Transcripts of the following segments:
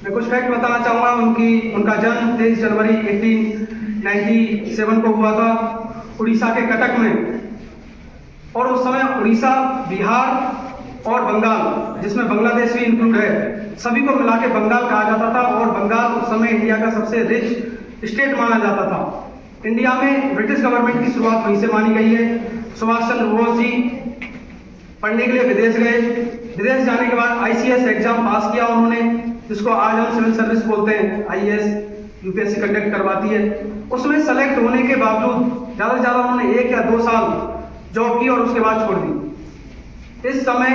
मैं कुछ फैक्ट बताना चाहूँगा। उनका जन्म 23 जनवरी 1897 को हुआ था उड़ीसा के कटक में। और उस समय उड़ीसा, बिहार और बंगाल, जिसमें बांग्लादेश भी इंक्लूड है, सभी को मिला के बंगाल कहा जाता था। और बंगाल उस समय इंडिया का सबसे रिच स्टेट माना जाता था। इंडिया में ब्रिटिश गवर्नमेंट की शुरुआत वहीं से मानी गई है। सुभाष चंद्र बोस जी पढ़ने के लिए विदेश गए। विदेश जाने के बाद ICS एग्जाम पास किया उन्होंने, जिसको आज हम सिविल सर्विस बोलते हैं। IAS UPSC कंडक्ट करवाती है। उसमें सेलेक्ट होने के बावजूद ज़्यादा से ज़्यादा उन्होंने 1 या 2 साल जॉब की और उसके बाद छोड़ दी। इस समय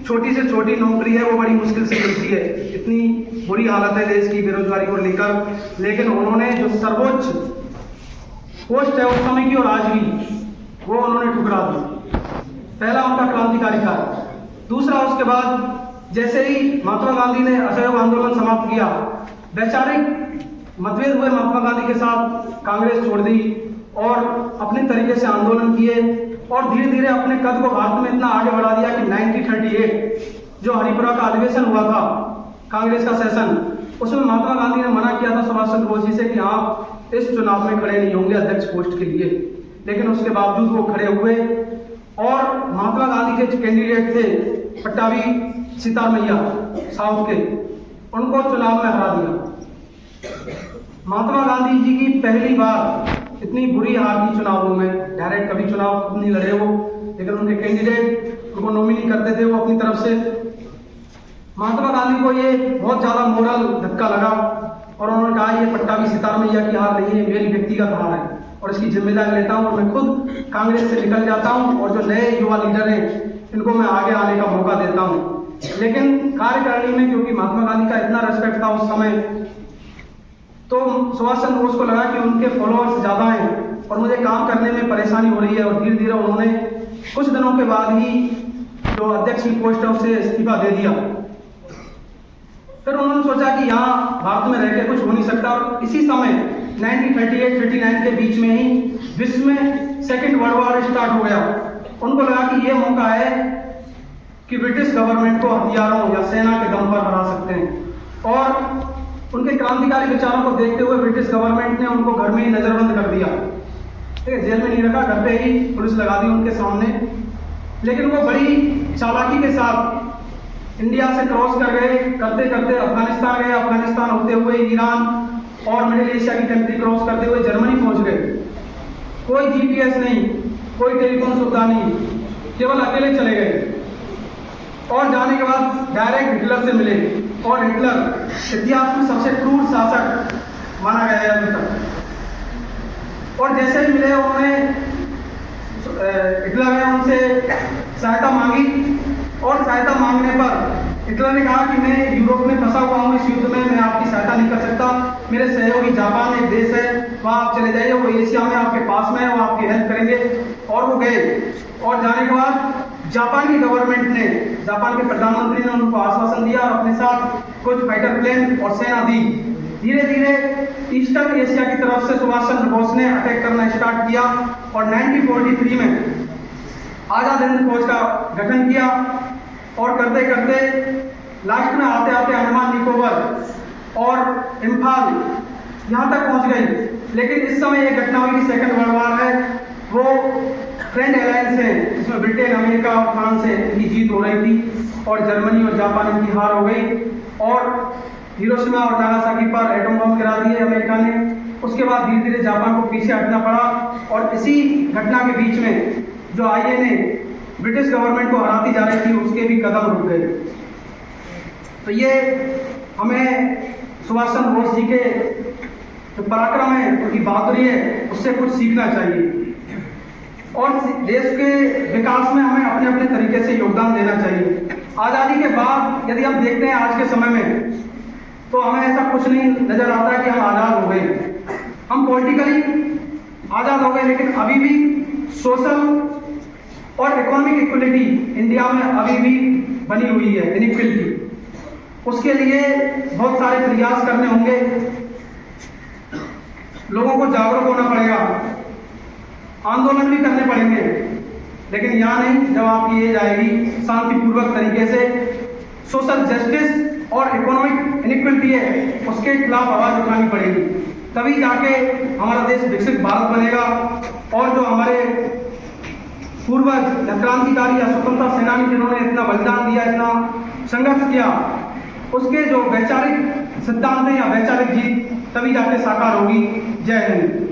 छोटी से छोटी नौकरी है वो बड़ी मुश्किल से मिलती है। इतनी बुरी हालत है देश की बेरोजगारी को लेकर। लेकिन उन्होंने जो सर्वोच्च पोस्ट है उस समय की और आज भी, वो उन्होंने ठुकरा दी। पहला उनका क्रांतिकारी कार्य। दूसरा, उसके बाद जैसे ही महात्मा गांधी ने असहयोग आंदोलन समाप्त किया, वैचारिक मतभेद हुए महात्मा गांधी के साथ, कांग्रेस छोड़ दी और अपने तरीके से आंदोलन किए और धीरे धीरे अपने कद को भारत में इतना आगे बढ़ा दिया कि 1938 जो हरिपुरा का अधिवेशन हुआ था, कांग्रेस का सेशन, उसमें महात्मा गांधी ने मना किया था सुभाष चंद्र बोस जी से कि आप इस चुनाव में खड़े नहीं होंगे अध्यक्ष पोस्ट के लिए। लेकिन उसके बावजूद वो खड़े हुए और महात्मा गांधी के कैंडिडेट थे पट्टाभी सीतारमैया साउथ के, उनको चुनाव में हरा दिया। महात्मा गांधी जी की पहली बार इतनी बुरी हार थी चुनावों में। डायरेक्ट कभी चुनाव नहीं लड़े वो, लेकिन उनके कैंडिडेट उनको नॉमिनी करते थे वो अपनी तरफ से। महात्मा गांधी को ये बहुत ज़्यादा मोरल धक्का लगा और उन्होंने कहा ये पट्टाभी सीतारमैया की हार नहीं है, मेरी व्यक्तिगत हार है और इसकी जिम्मेदारी लेता हूँ और मैं खुद कांग्रेस से निकल जाता हूँ और जो नए युवा लीडर हैं इनको मैं आगे आने का मौका देता हूँ। लेकिन कार्यकारिणी में क्योंकि महात्मा गांधी का इतना रेस्पेक्ट था उस समय, तो सुभाष चंद्र बोस को लगा कि उनके फॉलोअर्स ज़्यादा हैं और मुझे काम करने में परेशानी हो रही है। और धीरे धीरे उन्होंने कुछ दिनों के बाद ही जो अध्यक्ष की पोस्ट है उसे इस्तीफा दे दिया। फिर उन्होंने सोचा कि यहाँ भारत में रह के कुछ हो नहीं सकता। और इसी समय 1938-39 के बीच में ही विश्व में सेकेंड वर्ल्ड वॉर स्टार्ट हो गया। उनको लगा कि ये मौका है कि ब्रिटिश गवर्नमेंट को हथियारों या सेना के दम पर हरा सकते हैं। और उनके क्रांतिकारी विचारों को देखते हुए ब्रिटिश गवर्नमेंट ने उनको घर में ही नजरबंद कर दिया। ठीक है, जेल में नहीं रखा, घर पे ही पुलिस लगा दी उनके सामने। लेकिन वो बड़ी चालाकी के साथ इंडिया से क्रॉस कर गए, करते करते अफगानिस्तान गए, अफगानिस्तान होते हुए ईरान और मिडिल एशिया की कंट्री क्रॉस करते हुए जर्मनी पहुंच गए। कोई GPS नहीं, कोई टेलीफोन सुविधा नहीं, केवल अकेले चले गए। और जाने के बाद डायरेक्ट हिटलर से मिले। और हिटलर इतिहास में सबसे क्रूर शासक माना गया है अभी तक। और जैसे ही मिले उन्होंने हिटलर ने उनसे सहायता मांगी और सहायता मांगने पर हिटलर ने कहा कि मैं यूरोप में फंसा हुआ हूँ, इस युद्ध में मैं आपकी सहायता नहीं कर सकता। मेरे सहयोगी जापान एक देश है, वहाँ आप चले जाइए, वो एशिया में आपके पास में है, वो आपकी हेल्प करेंगे। और वो गए। और जाने के बाद जापान की गवर्नमेंट ने, जापान के प्रधानमंत्री ने उनको आश्वासन दिया और अपने साथ कुछ फाइटर प्लेन और सेना दी। धीरे धीरे ईस्टर्न एशिया की तरफ से सुभाष चंद्र बोस ने अटैक करना स्टार्ट किया और 1943 में आजाद हिंद फौज का गठन किया। और करते करते लास्ट में आते आते अंडमान निकोबार और इम्फाल यहाँ तक पहुँच गई। लेकिन इस समय ये घटना हुई कि सेकेंड वर्ल्ड वॉर है, वो फ्रेंड अलायंस है जिसमें ब्रिटेन, अमेरिका और फ्रांस से इनकी जीत हो रही थी और जर्मनी और जापान इनकी हार हो गई। और हिरोशिमा और नागासाकी पर एटम बम गिरा दिए अमेरिका ने। उसके बाद धीरे धीरे जापान को पीछे हटना पड़ा। और इसी घटना के बीच में जो INA ब्रिटिश गवर्नमेंट को हराती जा रही थी, उसके भी कदम रुक गए। तो ये हमें सुभाष चंद्र बोस जी के जो पराक्रम है, उनकी बहादुरी है, उससे कुछ सीखना चाहिए। और देश के विकास में हमें अपने अपने तरीके से योगदान देना चाहिए। आज़ादी के बाद यदि हम देखते हैं आज के समय में, तो हमें ऐसा कुछ नहीं नजर आता कि हम आज़ाद हो गए। हम पॉलिटिकली आज़ाद हो गए, लेकिन अभी भी सोशल और इकोनॉमिक इक्वलिटी इंडिया में अभी भी बनी हुई है, इनइक्वलिटी। उसके लिए बहुत सारे प्रयास करने होंगे, लोगों को जागरूक होना पड़ेगा, आंदोलन भी करने पड़ेंगे। लेकिन यहाँ नहीं, जब आपकी एज आएगी शांतिपूर्वक तरीके से सोशल जस्टिस और इकोनॉमिक इनइक्वलिटी है उसके खिलाफ आवाज़ उठानी पड़ेगी, तभी जाके हमारा देश विकसित भारत बनेगा। और जो हमारे पूर्वज या क्रांतिकारी या स्वतंत्रता सेनानी जिन्होंने इतना बलिदान दिया, इतना संघर्ष किया, उसके जो वैचारिक सिद्धांत हैं या वैचारिक जीत तभी जाके साकार होगी। जय हिंद।